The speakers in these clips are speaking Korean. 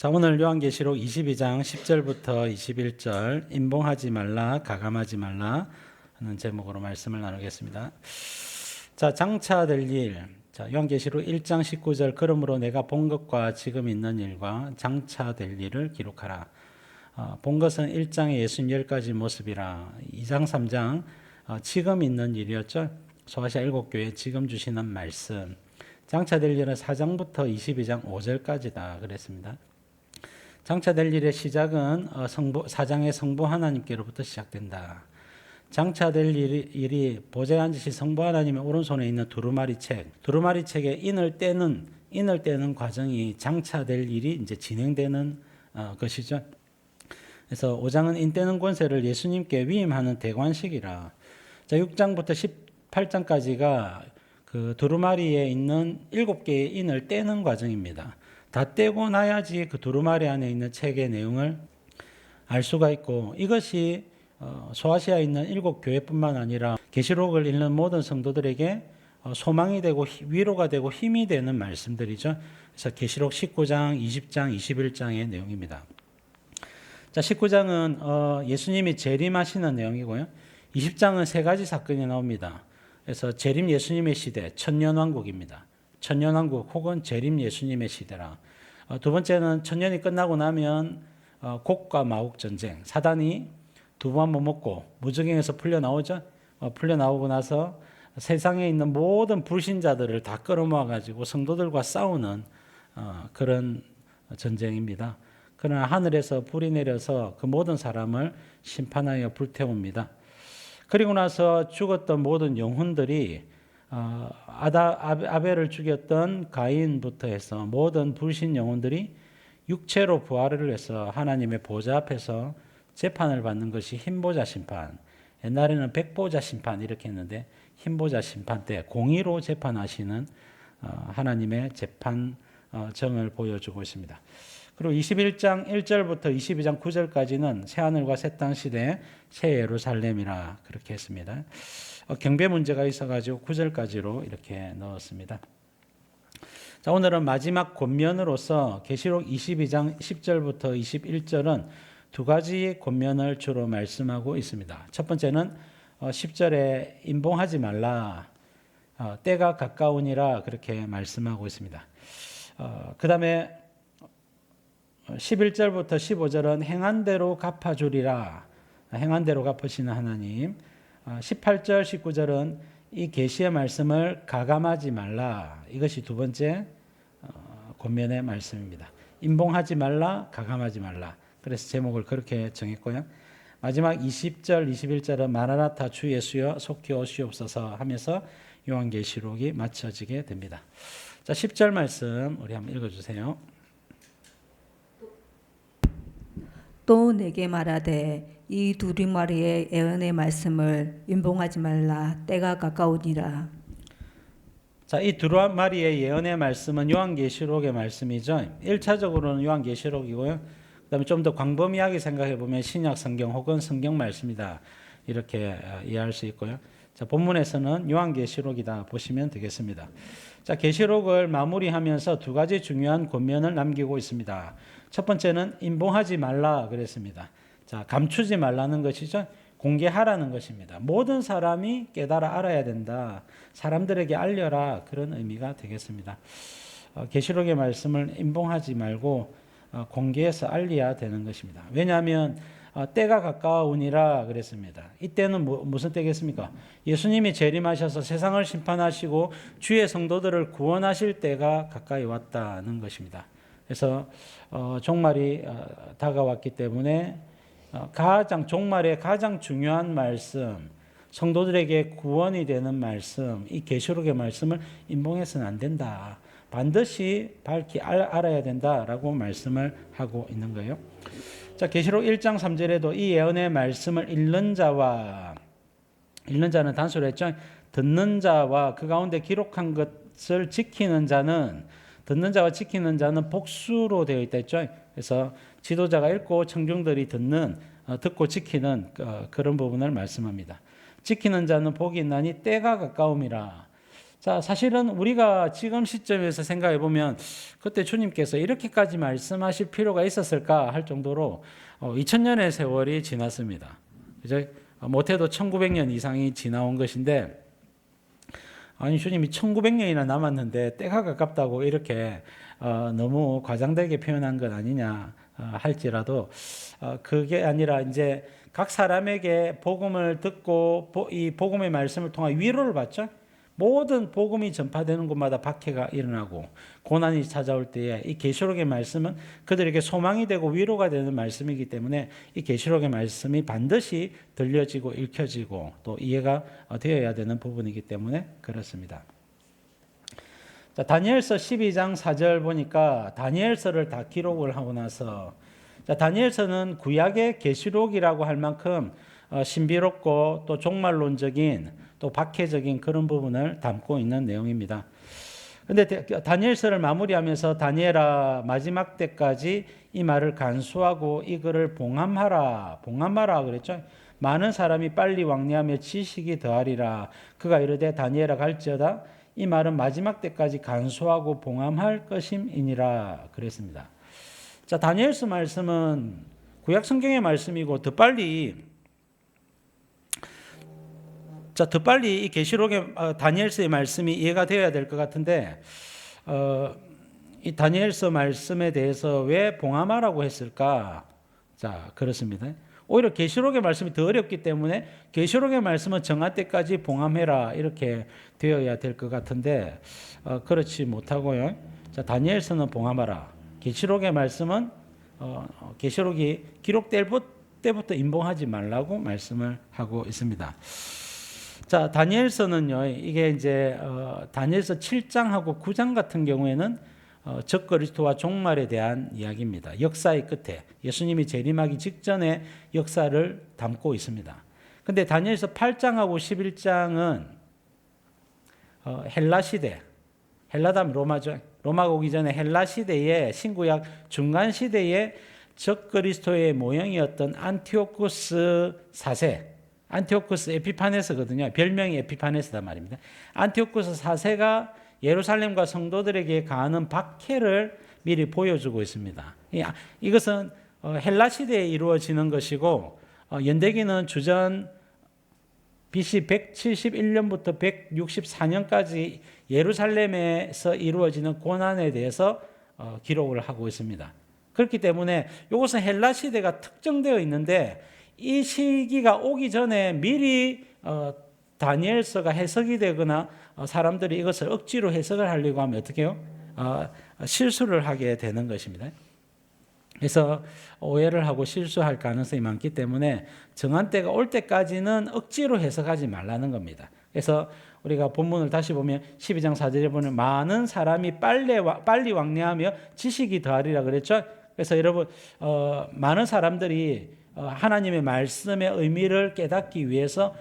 자, 오늘 요한계시록 22장 10절부터 21절 임봉하지 말라 가감하지 말라 하는 제목으로 말씀을 나누겠습니다. 자, 장차될 일. 자, 요한계시록 1장 19절 그러므로 내가 본 것과 지금 있는 일과 장차될 일을 기록하라. 본 것은 1장의 예수님 10가지 모습이라. 2장 3장 지금 있는 일이었죠. 소아시아 7교회 지금 주시는 말씀. 장차될 일은 4장부터 22장 5절까지다 그랬습니다. 장차될 일의 시작은 4장의 성부 하나님께로부터 시작된다. 장차될 일이 보좌에 앉으신 성부 하나님의 오른손에 있는 두루마리 책의 인을 떼는 과정이 장차될 일이 이제 진행되는 것이죠. 그래서 5장은 인 떼는 권세를 예수님께 위임하는 대관식이라. 자, 6장부터 18장까지가 그 두루마리에 있는 7개의 인을 떼는 과정입니다. 다 떼고 나야지 그 두루마리 안에 있는 책의 내용을 알 수가 있고, 이것이 소아시아에 있는 7교회뿐만 아니라 계시록을 읽는 모든 성도들에게 소망이 되고 위로가 되고 힘이 되는 말씀들이죠. 그래서 계시록 19장, 20장, 21장의 내용입니다. 자, 19장은 예수님이 재림하시는 내용이고요. 20장은 세 가지 사건이 나옵니다. 그래서 재림 예수님의 시대, 천년왕국입니다. 천년왕국 혹은 재림 예수님의 시대라. 두 번째는 천년이 끝나고 나면 곡과 마곡 전쟁. 사단이 두부 한 번 먹고 무저갱에서 풀려나오죠. 풀려나오고 나서 세상에 있는 모든 불신자들을 다 끌어모아 가지고 성도들과 싸우는 그런 전쟁입니다. 그러나 하늘에서 불이 내려서 그 모든 사람을 심판하여 불태웁니다. 그리고 나서 죽었던 모든 영혼들이 아벨을 죽였던 가인부터 해서 모든 불신 영혼들이 육체로 부활을 해서 하나님의 보좌 앞에서 재판을 받는 것이 흰보자 심판. 옛날에는 백보자 심판 이렇게 했는데 흰보자 심판 때 공의로 재판하시는 하나님의 재판정을 보여주고 있습니다. 그리고 21장 1절부터 22장 9절까지는 새하늘과 새 땅 시대 새 예루살렘이라 그렇게 했습니다. 경배 문제가 있어가지고 9절까지로 이렇게 넣었습니다. 자, 오늘은 마지막 권면으로서 계시록 22장 10절부터 21절은 두 가지 권면을 주로 말씀하고 있습니다. 첫 번째는 10절에 임봉하지 말라, 때가 가까우니라 그렇게 말씀하고 있습니다. 그 다음에 11절부터 15절은 행한 대로 갚아주리라, 행한 대로 갚으시는 하나님. 18절, 19절은 이 계시의 말씀을 가감하지 말라. 이것이 두 번째 권면의 말씀입니다. 임봉하지 말라, 가감하지 말라. 그래서 제목을 그렇게 정했고요. 마지막 20절, 21절은 마라나타 주 예수여 속히 오시옵소서 하면서 요한계시록이 마쳐지게 됩니다. 자, 10절 말씀 우리 한번 읽어주세요. 또 내게 말하되 이 두루마리의 예언의 말씀을 임봉하지 말라, 때가 가까우니라. 자, 이 두루마리의 예언의 말씀은 요한계시록의 말씀이죠. 1차적으로는 요한계시록이고요. 그다음에 좀 더 광범위하게 생각해 보면 신약 성경 혹은 성경 말씀이다 이렇게 이해할 수 있고요. 자, 본문에서는 요한계시록이다 보시면 되겠습니다. 자, 계시록을 마무리하면서 두 가지 중요한 권면을 남기고 있습니다. 첫 번째는 임봉하지 말라 그랬습니다. 자, 감추지 말라는 것이죠. 공개하라는 것입니다. 모든 사람이 깨달아 알아야 된다. 사람들에게 알려라. 그런 의미가 되겠습니다. 계시록의 말씀을 임봉하지 말고 공개해서 알려야 되는 것입니다. 왜냐하면 때가 가까우니라 그랬습니다. 이때는 무슨 때겠습니까? 예수님이 재림하셔서 세상을 심판하시고 주의 성도들을 구원하실 때가 가까이 왔다는 것입니다. 그래서 종말이 다가왔기 때문에 종말의 가장 중요한 말씀, 성도들에게 구원이 되는 말씀, 이 계시록의 말씀을 임봉해서는 안 된다. 반드시 밝히 알아야 된다라고 말씀을 하고 있는 거예요. 자, 계시록 1장 3절에도 이 예언의 말씀을 읽는 자는 단수로 했죠. 듣는 자와 그 가운데 기록한 것을 지키는 자는, 듣는 자와 지키는 자는 복수로 되어 있다 했죠. 그래서 지도자가 읽고 청중들이 듣고 지키는 그런 부분을 말씀합니다. 지키는 자는 복이 있나니 때가 가까움이라. 자, 사실은 우리가 지금 시점에서 생각해 보면 그때 주님께서 이렇게까지 말씀하실 필요가 있었을까 할 정도로 2000년의 세월이 지났습니다. 그죠? 못해도 1900년 이상이 지나온 것인데, 아니 주님이 1900년이나 남았는데 때가 가깝다고 이렇게 너무 과장되게 표현한 것 아니냐 할지라도 그게 아니라 이제 각 사람에게 복음을 듣고 이 복음의 말씀을 통해 위로를 받죠. 모든 복음이 전파되는 곳마다 박해가 일어나고 고난이 찾아올 때에 이 계시록의 말씀은 그들에게 소망이 되고 위로가 되는 말씀이기 때문에 이 계시록의 말씀이 반드시 들려지고 읽혀지고 또 이해가 되어야 되는 부분이기 때문에 그렇습니다. 자, 다니엘서 12장 4절 보니까 다니엘서를 다 기록을 하고 나서, 자, 다니엘서는 구약의 계시록이라고 할 만큼 신비롭고 또 종말론적인 또 박해적인 그런 부분을 담고 있는 내용입니다. 그런데 다니엘서를 마무리하면서 다니엘아 마지막 때까지 이 말을 간수하고 이 글을 봉함하라 그랬죠. 많은 사람이 빨리 왕래하며 지식이 더하리라. 그가 이르되 다니엘아 갈지어다 이 말은 마지막 때까지 간수하고 봉함할 것임이니라 그랬습니다. 자, 다니엘서 말씀은 구약 성경의 말씀이고 더 빨리 이 계시록의 다니엘서의 말씀이 이해가 되어야 될 것 같은데, 이 다니엘서 말씀에 대해서 왜 봉함하라고 했을까? 자, 그렇습니다. 오히려 계시록의 말씀이 더 어렵기 때문에 계시록의 말씀은 정한 때까지 봉함해라 이렇게 되어야 될 것 같은데 그렇지 못하고요. 자, 다니엘서는 봉함하라. 계시록의 말씀은 계시록이 기록될 때부터 임봉하지 말라고 말씀을 하고 있습니다. 자, 다니엘서는요, 이게 이제 다니엘서 7장하고 9장 같은 경우에는 적그리스도와 종말에 대한 이야기입니다. 역사의 끝에 예수님이 재림하기 직전의 역사를 담고 있습니다. 근데 다니엘서 8장하고 11장은 헬라 시대, 헬라담 로마죠. 로마가 오기 전에 헬라 시대의 신구약 중간 시대의 적그리스도의 모형이었던 안티오쿠스 4세, 안티오쿠스 에피파네스거든요. 별명이 에피파네스다 말입니다. 안티오쿠스 4세가 예루살렘과 성도들에게 가하는 박해를 미리 보여주고 있습니다. 이것은 헬라 시대에 이루어지는 것이고 연대기는 주전 BC 171년부터 164년까지 예루살렘에서 이루어지는 고난에 대해서 기록을 하고 있습니다. 그렇기 때문에 이것은 헬라 시대가 특정되어 있는데 이 시기가 오기 전에 미리 다니엘서가 해석이 되거나 사람들이 이것을 억지로 해석을 하려고 하면 어떻게 해요? 실수를 하게 되는 것입니다. 그래서 오해를 하고 실수할 가능성이 많기 때문에 정한 때가 올 때까지는 억지로 해석하지 말라는 겁니다. 그래서 우리가 본문을 다시 보면 12장 4절에 보면 많은 사람이 빨리 왕래하며 지식이 더하리라 그랬죠. 그래서 여러분 많은 사람들이 하나님의 말씀의 의미를 깨닫기 위해서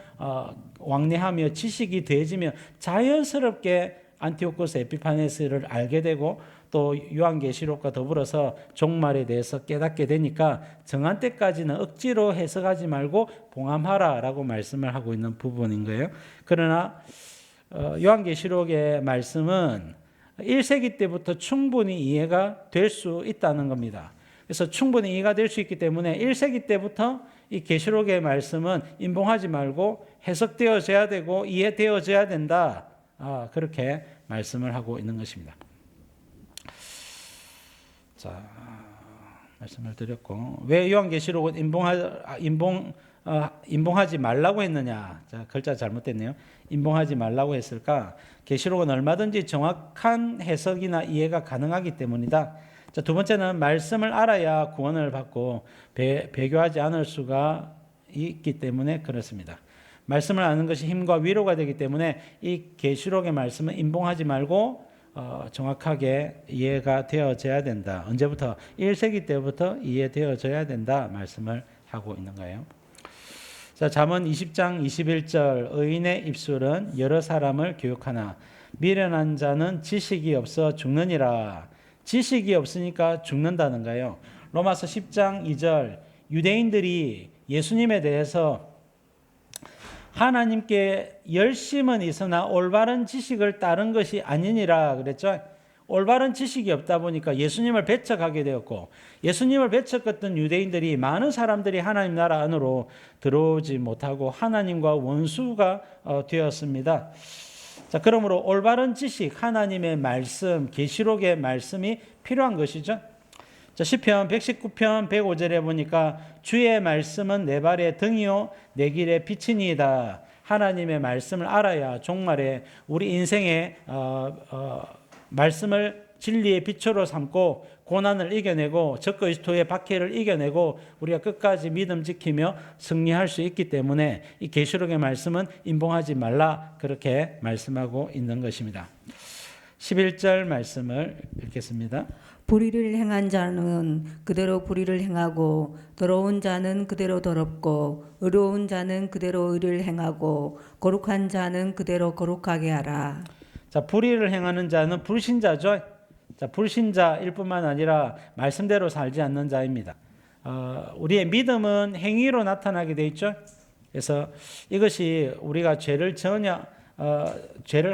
왕래하며 지식이 더해지며 자연스럽게 안티오코스 에피파네스를 알게 되고 또 요한계시록과 더불어서 종말에 대해서 깨닫게 되니까 정한 때까지는 억지로 해석하지 말고 봉함하라라고 말씀을 하고 있는 부분인 거예요. 그러나 요한계시록의 말씀은 1세기 때부터 충분히 이해가 될 수 있다는 겁니다. 그래서 충분히 이해가 될 수 있기 때문에 1세기 때부터 이 계시록의 말씀은 임봉하지 말고 해석되어져야 되고 이해되어져야 된다. 그렇게 말씀을 하고 있는 것입니다. 자, 말씀을 드렸고 왜 요한계시록은 임봉하지 말라고 했느냐? 자, 글자 잘못됐네요. 임봉하지 말라고 했을까? 계시록은 얼마든지 정확한 해석이나 이해가 가능하기 때문이다. 자, 두 번째는 말씀을 알아야 구원을 받고 배교하지 않을 수가 있기 때문에 그렇습니다. 말씀을 아는 것이 힘과 위로가 되기 때문에 이 계시록의 말씀은 임봉하지 말고 정확하게 이해가 되어져야 된다. 언제부터? 1세기 때부터 이해되어져야 된다 말씀을 하고 있는 거예요. 자, 잠언 20장 21절 의인의 입술은 여러 사람을 교육하나 미련한 자는 지식이 없어 죽느니라. 지식이 없으니까 죽는다는 거예요. 로마서 10장 2절 유대인들이 예수님에 대해서 하나님께 열심은 있으나 올바른 지식을 따른 것이 아니니라 그랬죠. 올바른 지식이 없다 보니까 예수님을 배척하게 되었고, 예수님을 배척했던 유대인들이 많은 사람들이 하나님 나라 안으로 들어오지 못하고 하나님과 원수가 되었습니다. 자, 그러므로 올바른 지식, 하나님의 말씀, 계시록의 말씀이 필요한 것이죠. 자, 시편 119편 105절에 보니까 주의 말씀은 내 발의 등이요 내 길의 빛이니이다. 하나님의 말씀을 알아야 종말에 우리 인생의 말씀을 진리의 빛으로 삼고 고난을 이겨내고 적그리스도의 박해를 이겨내고 우리가 끝까지 믿음 지키며 승리할 수 있기 때문에 이 계시록의 말씀은 임봉하지 말라 그렇게 말씀하고 있는 것입니다. 11절 말씀을 읽겠습니다. 불의를 행한 자는 그대로 불의를 행하고 더러운 자는 그대로 더럽고 의로운 자는 그대로 의를 행하고 거룩한 자는 그대로 거룩하게 하라. 자, 불의를 행하는 자는 불신자죠. 자, 불신자일 뿐만 아니라 말씀대로 살지 않는 자입니다. 우리의 믿음은 행위로 나타나게 돼 있죠. 그래서 이것이 우리가 죄를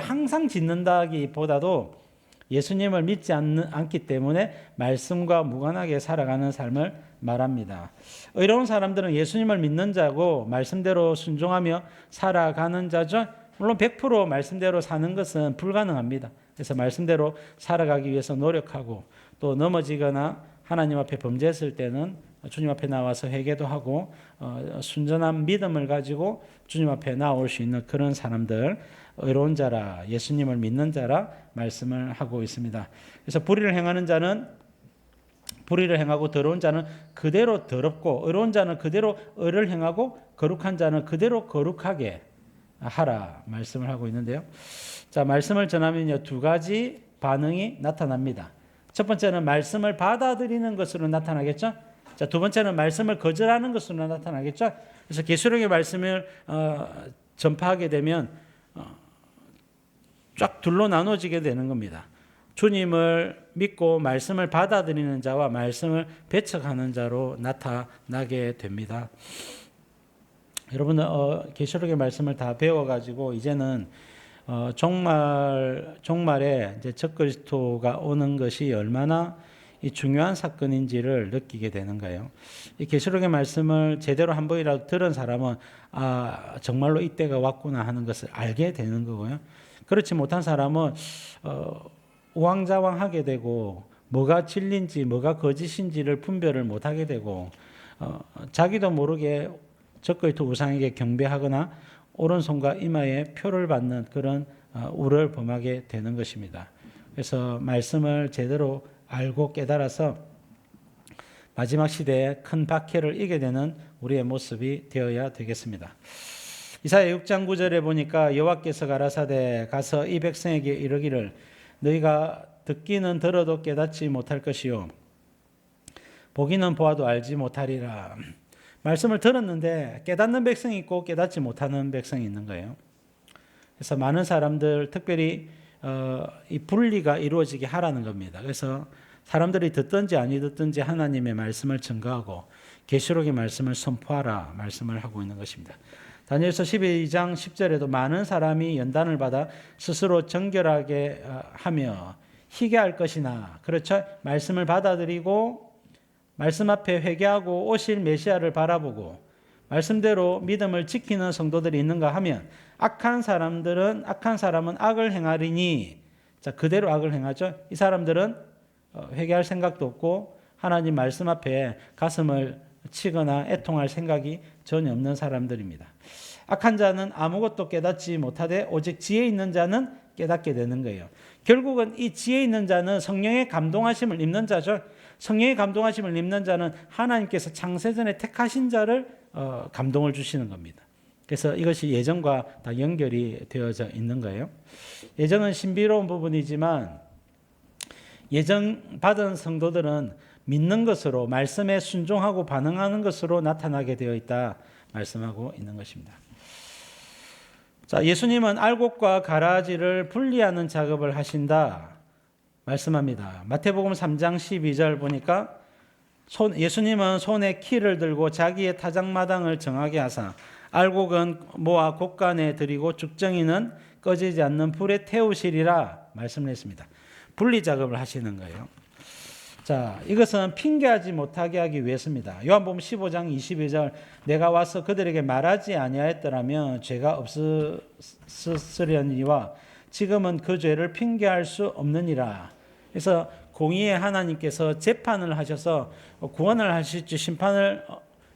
항상 짓는다기보다도 예수님을 믿지 않기 때문에 말씀과 무관하게 살아가는 삶을 말합니다. 의로운 사람들은 예수님을 믿는 자고 말씀대로 순종하며 살아가는 자죠. 물론 100% 말씀대로 사는 것은 불가능합니다. 그래서 말씀대로 살아가기 위해서 노력하고 또 넘어지거나 하나님 앞에 범죄했을 때는 주님 앞에 나와서 회개도 하고 순전한 믿음을 가지고 주님 앞에 나올 수 있는 그런 사람들, 의로운 자라, 예수님을 믿는 자라 말씀을 하고 있습니다. 그래서 불의를 행하고 더러운 자는 그대로 더럽고 의로운 자는 그대로 의를 행하고 거룩한 자는 그대로 거룩하게 하라 말씀을 하고 있는데요. 자, 말씀을 전하면요, 두 가지 반응이 나타납니다. 첫 번째는 말씀을 받아들이는 것으로 나타나겠죠. 자, 두 번째는 말씀을 거절하는 것으로 나타나겠죠. 그래서 계시록의 말씀을 전파하게 되면 쫙 둘로 나눠지게 되는 겁니다. 주님을 믿고 말씀을 받아들이는 자와 말씀을 배척하는 자로 나타나게 됩니다. 여러분, 계시록의 말씀을 다 배워가지고 이제는 종말에 이제 적그리스도가 오는 것이 얼마나 이 중요한 사건인지를 느끼게 되는 거예요. 이 계시록의 말씀을 제대로 한 번이라도 들은 사람은 정말로 이때가 왔구나 하는 것을 알게 되는 거고요. 그렇지 못한 사람은 우왕좌왕하게 되고 뭐가 진리인지 뭐가 거짓인지를 분별을 못하게 되고 자기도 모르게 적그리스도 우상에게 경배하거나 오른손과 이마에 표를 받는 그런 우를 범하게 되는 것입니다. 그래서 말씀을 제대로 알고 깨달아서 마지막 시대에 큰 박해를 이겨내는 우리의 모습이 되어야 되겠습니다. 이사야 6장 9절에 보니까 여호와께서 가라사대 가서 이 백성에게 이르기를 너희가 듣기는 들어도 깨닫지 못할 것이요 보기는 보아도 알지 못하리라. 말씀을 들었는데 깨닫는 백성이 있고 깨닫지 못하는 백성이 있는 거예요. 그래서 많은 사람들 특별히 이 분리가 이루어지게 하라는 겁니다. 그래서 사람들이 듣든지 아니 듣든지 하나님의 말씀을 증거하고 계시록의 말씀을 선포하라 말씀을 하고 있는 것입니다. 다니엘서 12장 10절에도 많은 사람이 연단을 받아 스스로 정결하게 하며 희게 할 것이나, 그렇죠? 말씀을 받아들이고 말씀 앞에 회개하고 오실 메시아를 바라보고 말씀대로 믿음을 지키는 성도들이 있는가 하면 악한 사람은 악을 행하리니, 자, 그대로 악을 행하죠. 이 사람들은 회개할 생각도 없고 하나님 말씀 앞에 가슴을 치거나 애통할 생각이 전혀 없는 사람들입니다. 악한 자는 아무것도 깨닫지 못하되 오직 지혜 있는 자는 깨닫게 되는 거예요. 결국은 이 지혜 있는 자는 성령의 감동하심을 입는 자죠. 성령의 감동하심을 입는 자는 하나님께서 창세전에 택하신 자를 감동을 주시는 겁니다. 그래서 이것이 예정과 다 연결이 되어져 있는 거예요. 예정은 신비로운 부분이지만 예정 받은 성도들은 믿는 것으로 말씀에 순종하고 반응하는 것으로 나타나게 되어 있다 말씀하고 있는 것입니다. 자, 예수님은 알곡과 가라지를 분리하는 작업을 하신다 말씀합니다. 마태복음 3장 12절 보니까 예수님은 손에 키를 들고 자기의 타작마당을 정하게 하사 알곡은 모아 곡간에 들이고 죽정이는 꺼지지 않는 불에 태우시리라 말씀을 했습니다. 분리 작업을 하시는 거예요. 자, 이것은 핑계하지 못하게 하기 위해서입니다. 요한복음 15장 22절 내가 와서 그들에게 말하지 아니하였더라면 죄가 없으려니와 지금은 그 죄를 핑계할 수 없느니라. 그래서 공의의 하나님께서 재판을 하셔서 구원을 하실지 심판을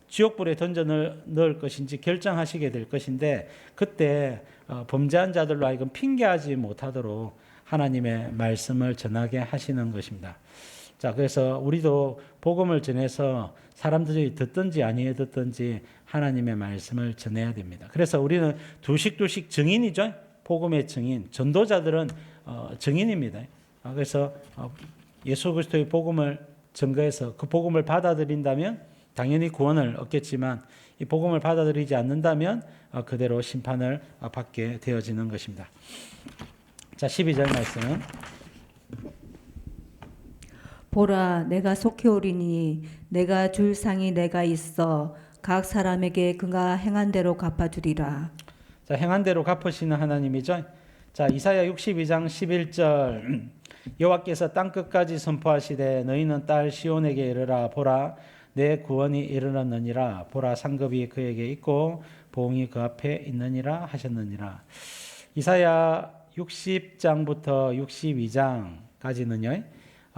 지옥불에 던져 넣을 것인지 결정하시게 될 것인데 그때 범죄한 자들로 하여금 핑계하지 못하도록 하나님의 말씀을 전하게 하시는 것입니다. 자, 그래서 우리도 복음을 전해서 사람들이 듣든지 아니에 듣든지 하나님의 말씀을 전해야 됩니다. 그래서 우리는 두식 증인이죠. 복음의 증인. 전도자들은 증인입니다. 그래서 예수 그리스도의 복음을 증거해서 그 복음을 받아들인다면 당연히 구원을 얻겠지만 이 복음을 받아들이지 않는다면 그대로 심판을 받게 되어지는 것입니다. 자, 12절 말씀. 보라 내가 속히 오리니 내가 줄 상이 내가 있어 각 사람에게 그가 행한 대로 갚아주리라. 자, 행한 대로 갚으시는 하나님이죠. 자, 이사야 62장 11절 여호와께서 땅 끝까지 선포하시되 너희는 딸 시온에게 이르라 보라 내 구원이 이르렀느니라 보라 상급이 그에게 있고 보응이 그 앞에 있느니라 하셨느니라. 이사야 60장부터 62장까지는요.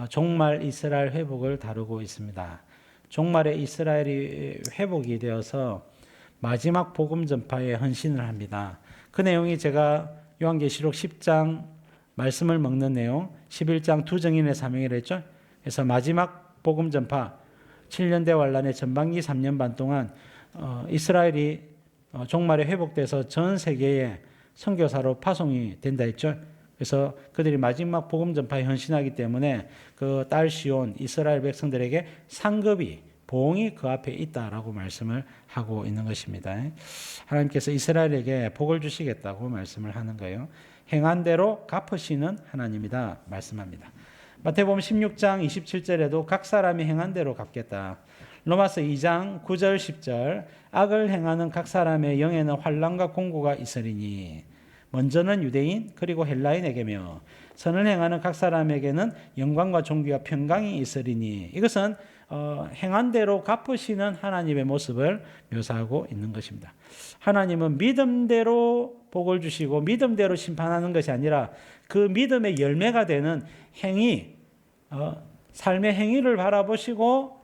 종말 이스라엘 회복을 다루고 있습니다. 종말의 이스라엘이 회복이 되어서 마지막 복음 전파에 헌신을 합니다. 그 내용이 제가 요한계시록 10장 말씀을 먹는 내용 11장 두 증인의 사명이라 했죠. 그래서 마지막 복음 전파 7년 대환란의 전반기 3년 반 동안 이스라엘이 종말에 회복돼서 전 세계에 선교사로 파송이 된다 했죠. 그래서 그들이 마지막 복음 전파에 헌신하기 때문에 그 딸 시온 이스라엘 백성들에게 상급이 보응이 그 앞에 있다라고 말씀을 하고 있는 것입니다. 하나님께서 이스라엘에게 복을 주시겠다고 말씀을 하는 거예요. 행한 대로 갚으시는 하나님이다 말씀합니다. 마태복음 16장 27절에도 각 사람이 행한 대로 갚겠다. 로마서 2장 9절 10절 악을 행하는 각 사람의 영에는 환난과 공고가 있으리니 먼저는 유대인 그리고 헬라인에게며 선을 행하는 각 사람에게는 영광과 존귀와 평강이 있으리니 이것은 행한 대로 갚으시는 하나님의 모습을 묘사하고 있는 것입니다. 하나님은 믿음대로 복을 주시고 믿음대로 심판하는 것이 아니라 그 믿음의 열매가 되는 행위, 삶의 행위를 바라보시고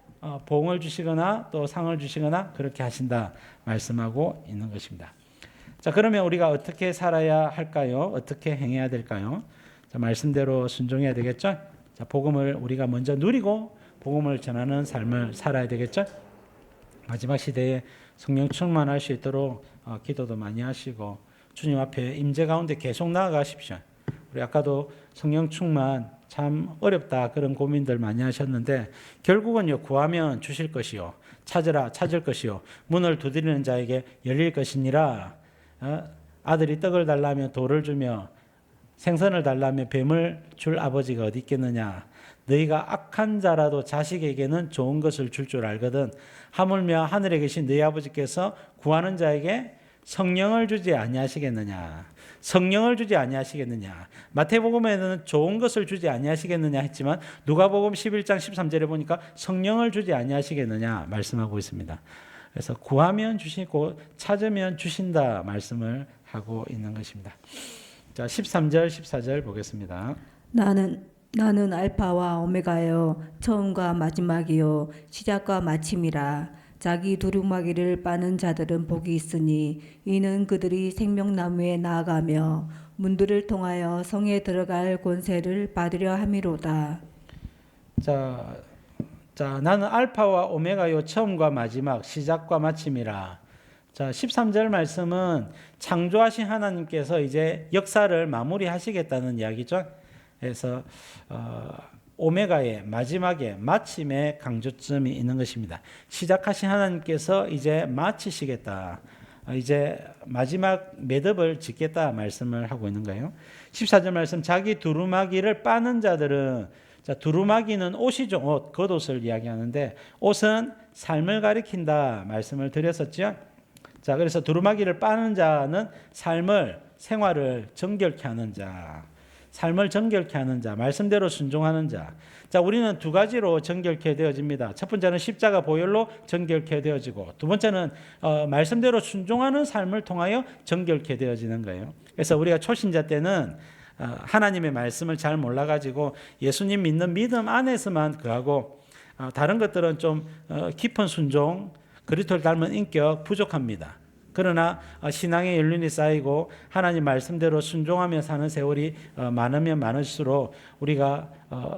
보응을 주시거나 또 상을 주시거나 그렇게 하신다 말씀하고 있는 것입니다. 자, 그러면 우리가 어떻게 살아야 할까요? 어떻게 행해야 될까요? 자, 말씀대로 순종해야 되겠죠? 자, 복음을 우리가 먼저 누리고 복음을 전하는 삶을 살아야 되겠죠? 마지막 시대에 성령 충만할 수 있도록 기도도 많이 하시고 주님 앞에 임재 가운데 계속 나아가십시오. 우리 아까도 성령 충만 참 어렵다 그런 고민들 많이 하셨는데 결국은요 구하면 주실 것이요 찾으라 찾을 것이요 문을 두드리는 자에게 열릴 것이니라. 아들이 떡을 달라며 돌을 주며 생선을 달라며 뱀을 줄 아버지가 어디 있겠느냐. 너희가 악한 자라도 자식에게는 좋은 것을 줄 줄 알거든 하물며 하늘에 계신 너희 아버지께서 구하는 자에게 성령을 주지 아니하시겠느냐. 성령을 주지 아니하시겠느냐. 마태복음에는 좋은 것을 주지 아니하시겠느냐 했지만 누가복음 11장 13절에 보니까 성령을 주지 아니하시겠느냐 말씀하고 있습니다. 그래서 구하면 주시고 찾으면 주신다 말씀을 하고 있는 것입니다. 자, 13절 14절 보겠습니다. 나는 알파와 오메가요 처음과 마지막이요 시작과 마침이라. 자기 두루마기를 빠는 자들은 복이 있으니 이는 그들이 생명나무에 나아가며 문들을 통하여 성에 들어갈 권세를 받으려 함이로다. 자, 나는 알파와 오메가요 처음과 마지막 시작과 마침이라. 자, 13절 말씀은 창조하신 하나님께서 이제 역사를 마무리하시겠다는 이야기죠. 그래서 오메가의 마지막에 마침의 강조점이 있는 것입니다. 시작하신 하나님께서 이제 마치시겠다. 이제 마지막 매듭을 짓겠다 말씀을 하고 있는 거예요. 14절 말씀 자기 두루마기를 빠는 자들은 자, 두루마기는 옷이죠. 옷, 겉옷을 이야기하는데 옷은 삶을 가리킨다 말씀을 드렸었죠. 자, 그래서 두루마기를 빠는 자는 삶을 생활을 정결케 하는 자, 삶을 정결케 하는 자, 말씀대로 순종하는 자. 자, 우리는 두 가지로 정결케 되어집니다. 첫 번째는 십자가 보혈로 정결케 되어지고, 두 번째는 말씀대로 순종하는 삶을 통하여 정결케 되어지는 거예요. 그래서 우리가 초신자 때는 하나님의 말씀을 잘 몰라가지고 예수님 믿는 믿음 안에서만 그하고 다른 것들은 좀 깊은 순종, 그리스도를 닮은 인격 부족합니다. 그러나 신앙의 연륜이 쌓이고 하나님 말씀대로 순종하며 사는 세월이 많으면 많을수록 우리가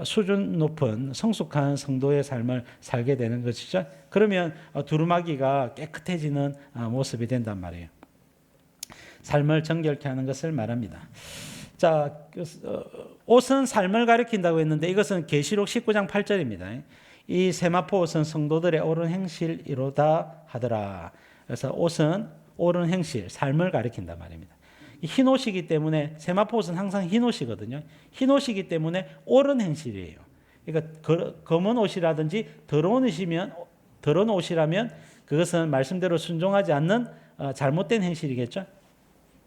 수준 높은 성숙한 성도의 삶을 살게 되는 것이죠. 그러면 두루마기가 깨끗해지는 모습이 된단 말이에요. 삶을 정결케 하는 것을 말합니다. 자, 옷은 삶을 가리킨다고 했는데 이것은 계시록 19장 8절입니다. 이 세마포 옷은 성도들의 옳은 행실이로다 하더라. 그래서 옷은 옳은 행실, 삶을 가리킨단 말입니다. 흰 옷이기 때문에 세마포 옷은 항상 흰 옷이거든요. 흰 옷이기 때문에 옳은 행실이에요. 그러니까 검은 옷이라든지 더러운 옷이라면 그것은 말씀대로 순종하지 않는 잘못된 행실이겠죠.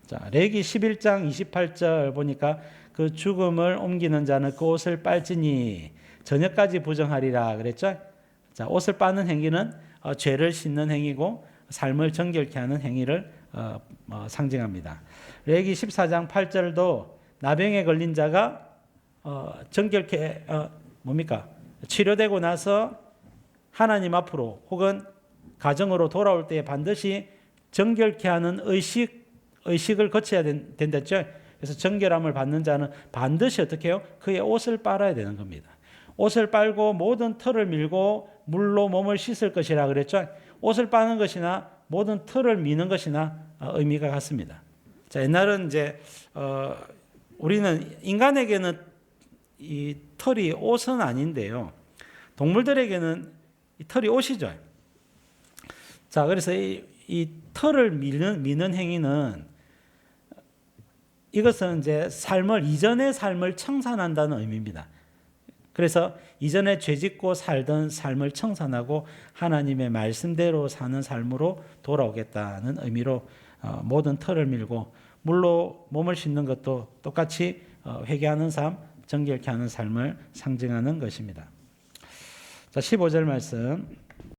자, 레기 11장 28절 보니까 그 죽음을 옮기는 자는 그 옷을 빨지니 저녁까지 부정하리라 그랬죠. 자, 옷을 빠는 행위는 죄를 씻는 행위고 삶을 정결케 하는 행위를 상징합니다. 레기 14장 8절도 나병에 걸린 자가 정결케 치료되고 나서 하나님 앞으로 혹은 가정으로 돌아올 때 반드시 정결케 하는 의식을 거쳐야 된댔죠. 그래서 정결함을 받는 자는 반드시 어떻게 해요? 그의 옷을 빨아야 되는 겁니다. 옷을 빨고 모든 털을 밀고 물로 몸을 씻을 것이라 그랬죠. 옷을 빠는 것이나 모든 털을 미는 것이나 의미가 같습니다. 자, 옛날은 이제 우리는 인간에게는 이 털이 옷은 아닌데요. 동물들에게는 이 털이 옷이죠. 자, 그래서 이 털을 미는 행위는 이것은 이제 이전의 삶을 청산한다는 의미입니다. 그래서 이전에 죄짓고 살던 삶을 청산하고 하나님의 말씀대로 사는 삶으로 돌아오겠다는 의미로 모든 털을 밀고 물로 몸을 씻는 것도 똑같이 회개하는 삶, 정결케 하는 삶을 상징하는 것입니다. 자, 15절 말씀.